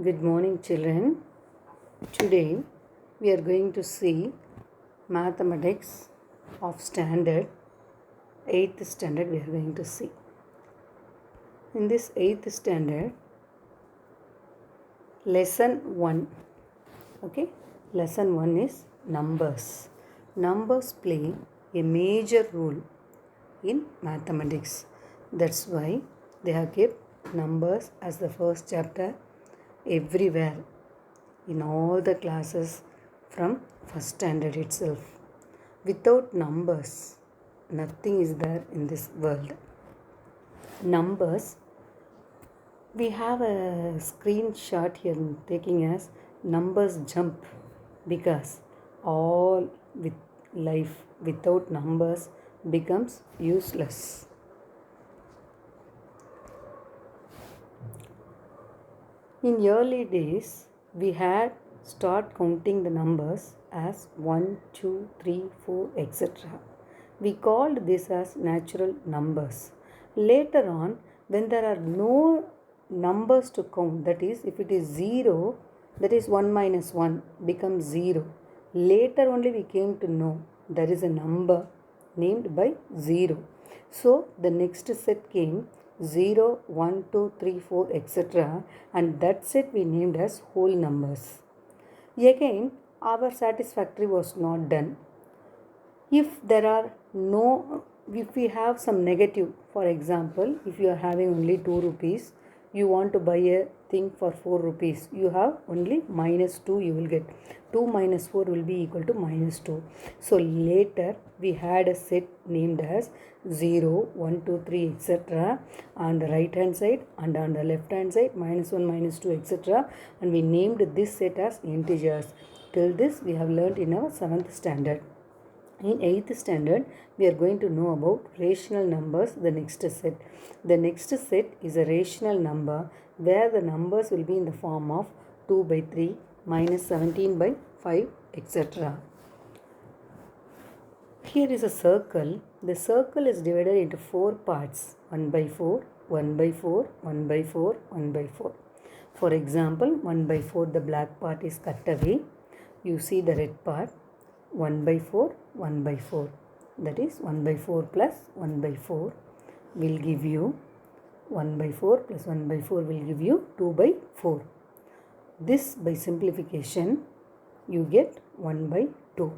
Good morning, children. Today we are going to see mathematics of standard 8th standard. We are going to see in this 8th standard lesson 1. Okay, lesson 1 is numbers. Numbers play a major role in mathematics. That's why they have kept numbers as the first chapter everywhere in all the classes from first standard itself. Without numbers, nothing is there in this world. Numbers, we have a screenshot here taking as numbers jump because all with life without numbers becomes useless. In early days, we had start counting the numbers as 1, 2, 3, 4, etc. We called this as natural numbers. Later on, when there are no numbers to count, that is, if it is 0, that is 1 minus 1 becomes 0. Later only we came to know there is a number named by 0. So the next set came 0, 1, 2, 3, 4, etc. and that set we named as whole numbers. Again, our satisfactory was not done. If we have some negative, for example, if you are having only 2 rupees, you want to buy a thing for 4 rupees, you have only minus 2 you will get. 2 minus 4 will be equal to minus 2. So later we had a set named as 0, 1, 2, 3, etc. on the right hand side and on the left hand side minus 1, minus 2, etc. and we named this set as integers. Till this we have learnt in our 7th standard. In 8th standard, we are going to know about rational numbers, the next set. The next set is a rational number where the numbers will be in the form of 2 by 3, minus 17 by 5, etc. Here is a circle. The circle is divided into 4 parts. 1 by 4, 1 by 4, 1 by 4, 1 by 4. For example, 1 by 4, the black part is cut away. You see the red part. 1 by 4, 1 by 4. That is 1 by 4 plus 1 by 4 will give you 1 by 4 plus 1 by 4 will give you 2 by 4. This by simplification you get 1 by 2.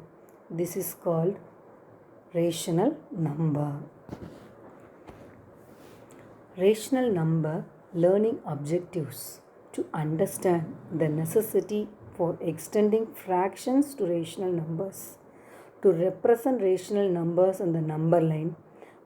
This is called rational number. Rational number learning objectives to understand the necessity for extending fractions to rational numbers, to represent rational numbers on the number line,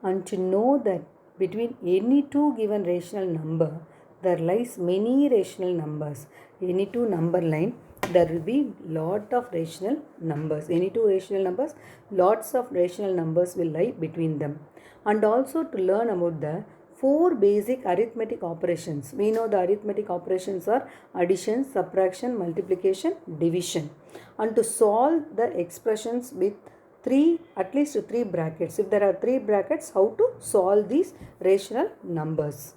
and to know that between any two given rational number there lies many rational numbers. Any two number line there will be lot of rational numbers. Any two rational numbers, lots of rational numbers will lie between them. And also to learn about the 4 basic arithmetic operations. We know the arithmetic operations are addition, subtraction, multiplication, division. And to solve the expressions with at least 3 brackets. If there are 3 brackets, how to solve these rational numbers.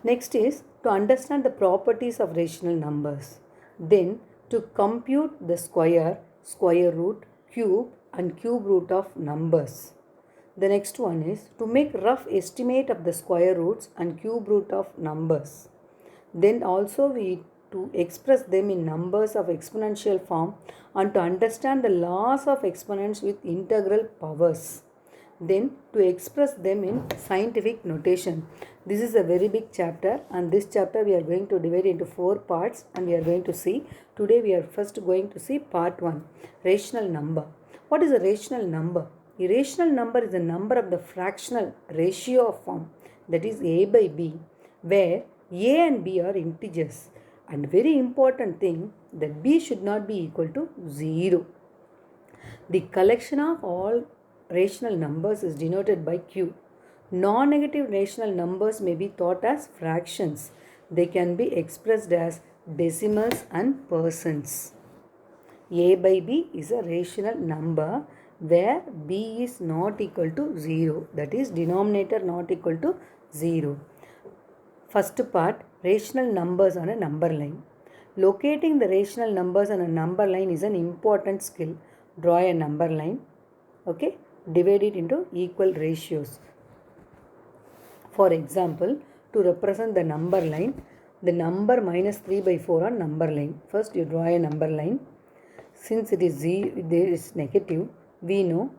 Next is to understand the properties of rational numbers. Then to compute the square, square root, cube and cube root of numbers. The next one is to make rough estimate of the square roots and cube root of numbers. Then also we to express them in numbers of exponential form and to understand the laws of exponents with integral powers. Then to express them in scientific notation. This is a very big chapter, and this chapter we are going to divide into 4 parts and we are going to see. Today we are first going to see part 1, rational number. What is a rational number? A rational number is a number of the fractional ratio of form, that is a by b, where a and b are integers. And very important thing, that b should not be equal to 0. The collection of all rational numbers is denoted by q. Non-negative rational numbers may be thought as fractions. They can be expressed as decimals and percents. A by b is a rational number where b is not equal to 0, that is denominator not equal to 0. First part, rational numbers on a number line. Locating the rational numbers on a number line is an important skill. Draw a number line. Okay, divide it into equal ratios. For example, to represent the number line, the number minus 3 by 4 on number line. First you draw a number line. Since it is there is negative, we know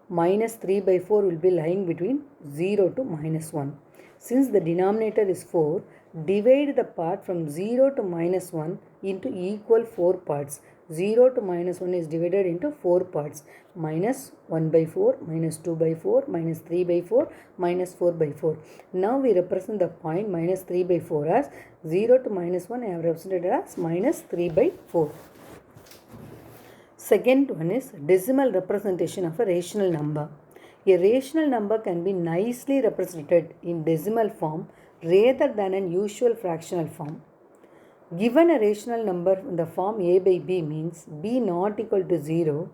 minus 3 by 4 will be lying between 0 to minus 1. Since the denominator is 4, divide the part from 0 to minus 1 into equal 4 parts. 0 to minus 1 is divided into 4 parts. Minus 1 by 4, minus 2 by 4, minus 3 by 4, minus 4 by 4. Now we represent the point minus 3 by 4 as 0 to minus 1 I have represented as minus 3 by 4. Second one is decimal representation of a rational number. A rational number can be nicely represented in decimal form rather than an usual fractional form. Given a rational number in the form a by b means b not equal to 0,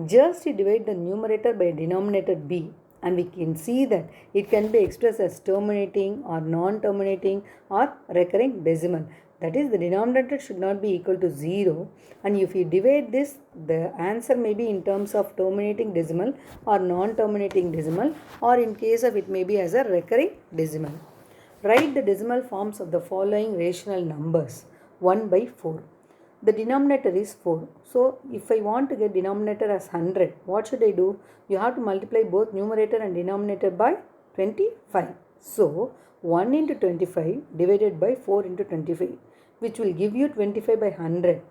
just divide the numerator by denominator b and we can see that it can be expressed as terminating or non-terminating or recurring decimal. That is, the denominator should not be equal to 0, and if you divide this, the answer may be in terms of terminating decimal or non-terminating decimal, or in case of it may be as a recurring decimal. Write the decimal forms of the following rational numbers. 1 by 4. The denominator is 4. So, if I want to get denominator as 100, what should I do? You have to multiply both numerator and denominator by 25. So, 1 into 25 divided by 4 into 25, which will give you 25 by 100.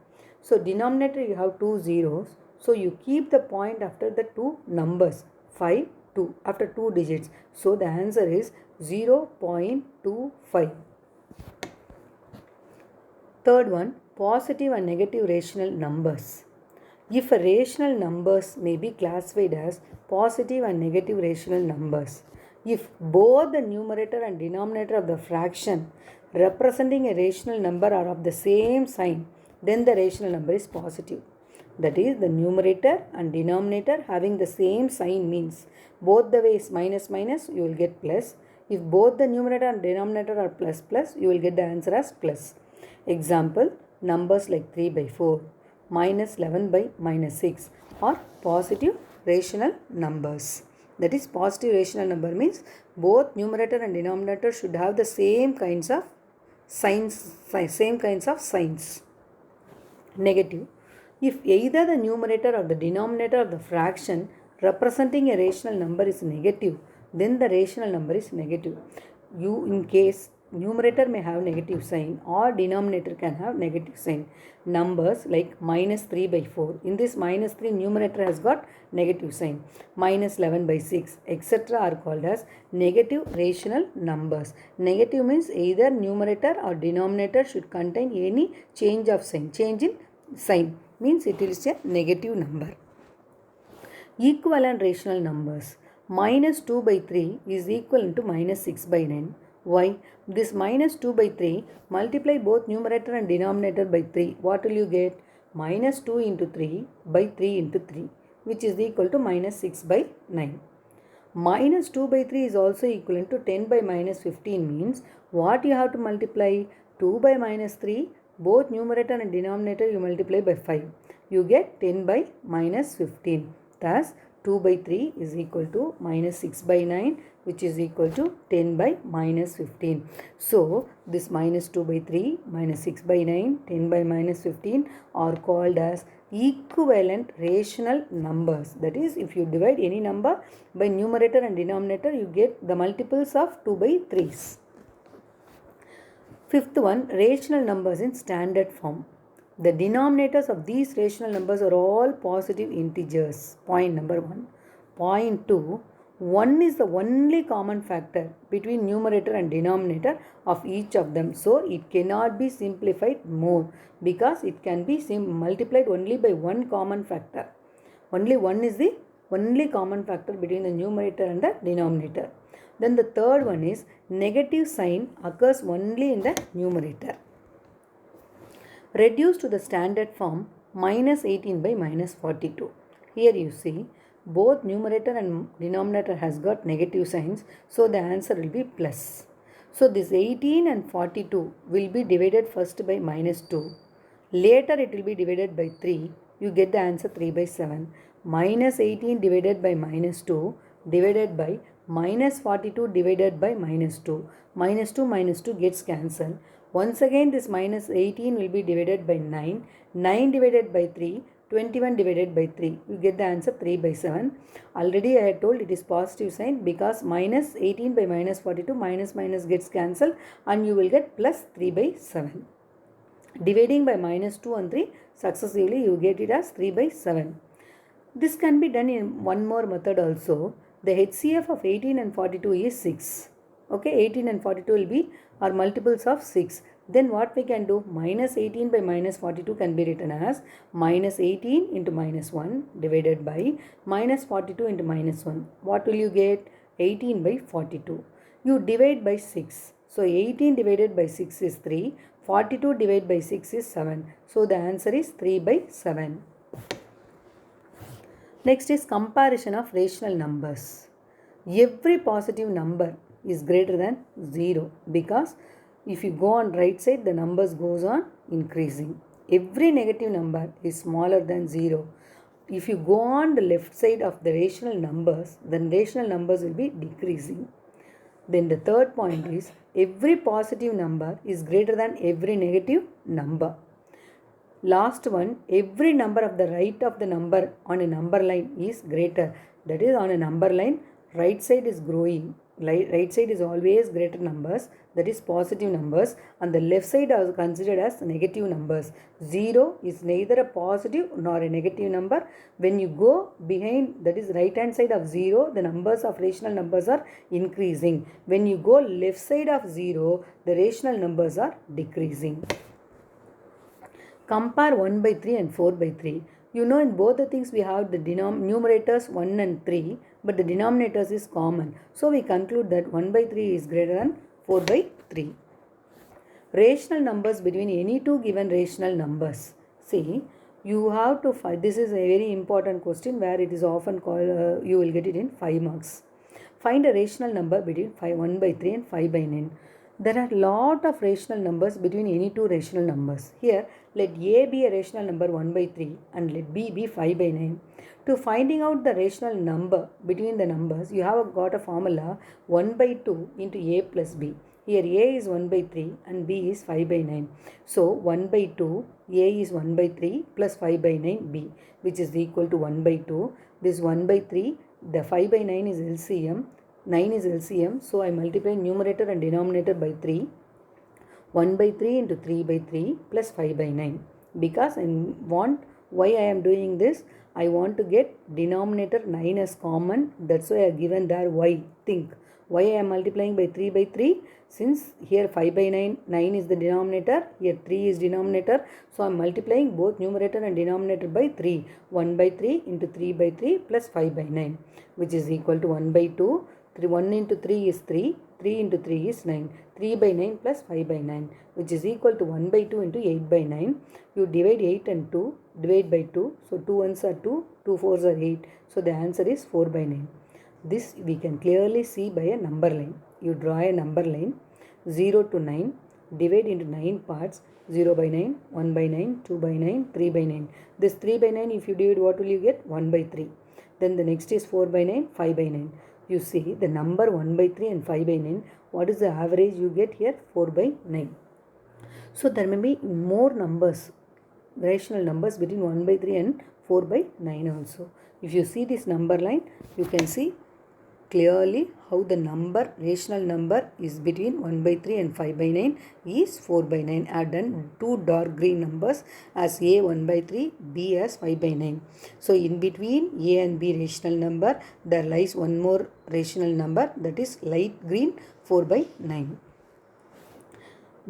So, denominator you have 2 zeros. So, you keep the point after the two numbers, 5, 2, after 2 digits. So, the answer is 0.25. Third one, positive and negative rational numbers. If a rational numbers may be classified as positive and negative rational numbers, if both the numerator and denominator of the fraction representing a rational number are of the same sign, then the rational number is positive. That is, the numerator and denominator having the same sign means both the ways minus minus you will get plus. If both the numerator and denominator are plus plus, you will get the answer as plus. Example, numbers like 3 by 4, minus 11 by minus 6 are positive rational numbers. That is, positive rational number means both numerator and denominator should have the same kinds of signs. Negative. If either the numerator or the denominator of the fraction representing a rational number is negative, then the rational number is negative. In case numerator may have negative sign or denominator can have negative sign. Numbers like minus 3 by 4. In this minus 3, numerator has got negative sign. Minus 11 by 6, etc. are called as negative rational numbers. Negative means either numerator or denominator should contain any change of sign. Change in sign means it is a negative number. Equivalent rational numbers. Minus 2 by 3 is equal to minus 6 by 9. Why? This minus 2 by 3, multiply both numerator and denominator by 3. What will you get? Minus 2 into 3 by 3 into 3, which is equal to minus 6 by 9. Minus 2 by 3 is also equivalent to 10 by minus 15 means what you have to multiply? 2 by minus 3, both numerator and denominator you multiply by 5. You get 10 by minus 15. Thus, 2 by 3 is equal to minus 6 by 9, which is equal to 10 by minus 15. So, this minus 2 by 3, minus 6 by 9, 10 by minus 15 are called as equivalent rational numbers. That is, if you divide any number by numerator and denominator, you get the multiples of 2 by 3s. Fifth one, rational numbers in standard form. The denominators of these rational numbers are all positive integers. Point number 1. Point 2. 1 is the only common factor between numerator and denominator of each of them. So, it cannot be simplified more because it can be multiplied only by one common factor. Only 1 is the only common factor between the numerator and the denominator. Then the third one is negative sign occurs only in the numerator. Reduced to the standard form minus 18 by minus 42. Here you see both numerator and denominator has got negative signs, so the answer will be plus. So this 18 and 42 will be divided first by minus 2. Later it will be divided by 3. You get the answer 3 by 7. Minus 18 divided by minus 2 divided by minus 42 divided by minus 2. Minus 2 gets cancelled. Once again this minus 18 will be divided by 9. 9 divided by 3. 21 divided by 3. You get the answer 3 by 7. Already I had told it is positive sign because minus 18 by minus 42 minus gets cancelled and you will get plus 3 by 7. Dividing by minus 2 and 3 successively you get it as 3 by 7. This can be done in one more method also. The HCF of 18 and 42 is 6. Okay, 18 and 42 will be our multiples of 6. Then what we can do? Minus 18 by minus 42 can be written as minus 18 into minus 1 divided by minus 42 into minus 1. What will you get? 18 by 42. You divide by 6. So 18 divided by 6 is 3. 42 divided by 6 is 7. So the answer is 3 by 7. Next is comparison of rational numbers. Every positive number is greater than 0 because if you go on right side the numbers goes on increasing. Every negative number is smaller than 0. If you go on the left side of the rational numbers, then rational numbers will be decreasing. Then the third point is every positive number is greater than every negative number. Last one, every number of the right of the number on a number line is greater. That is, on a number line, right side is growing. Right side is always greater numbers, that is positive numbers, and the left side is considered as negative numbers. 0 is neither a positive nor a negative number. When you go behind, that is right hand side of 0, the numbers of rational numbers are increasing. When you go left side of 0, the rational numbers are decreasing. Compare 1 by 3 and 4 by 3. You know in both the things we have the numerators 1 and 3, but the denominators is common. So we conclude that 1 by 3 is greater than 4 by 3. Rational numbers between any two given rational numbers. See, you have to find, this is a very important question where it is often called, you will get it in 5 marks. Find a rational number between 1 by 3 and 5 by 9. There are lot of rational numbers between any two rational numbers. Here, let A be a rational number 1 by 3 and let B be 5 by 9. To finding out the rational number between the numbers, you have got a formula 1 by 2 into A plus B. Here A is 1 by 3 and B is 5 by 9. So 1 by 2, A is 1 by 3 plus 5 by 9 B, which is equal to 1 by 2. This 1 by 3, the 5 by 9 is LCM. 9 is LCM, so I multiply numerator and denominator by 3. 1 by 3 into 3 by 3 plus 5 by 9. Because why I am doing this? I want to get denominator 9 as common. That's why I have given there why. Think. Why I am multiplying by 3 by 3? Since here 5 by 9, 9 is the denominator, here 3 is denominator. So I am multiplying both numerator and denominator by 3. 1 by 3 into 3 by 3 plus 5 by 9, which is equal to 1 by 2. 1 into 3 is 3, 3 into 3 is 9, 3 by 9 plus 5 by 9, which is equal to 1 by 2 into 8 by 9. You divide 8 and 2, divide by 2, so 2 ones are 2, 2 fours are 8, so the answer is 4 by 9. This we can clearly see by a number line. You draw a number line, 0 to 9, divide into 9 parts, 0 by 9, 1 by 9, 2 by 9, 3 by 9. This 3 by 9, if you divide, what will you get? 1 by 3. Then the next is 4 by 9, 5 by 9. You see the number 1 by 3 and 5 by 9. What is the average you get here? 4 by 9. So there may be more numbers, rational numbers between 1 by 3 and 4 by 9 also. If you see this number line, you can see clearly how the rational number is between 1 by 3 and 5 by 9 is 4 by 9. I have done two dark green numbers as A 1 by 3, B as 5 by 9. So in between A and B rational number, there lies one more rational number, that is light green, 4 by 9.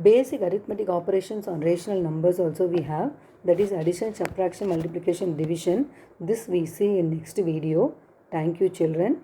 Basic arithmetic operations on rational numbers also we have, that is addition, subtraction, multiplication, division. This we see in next video. Thank you children.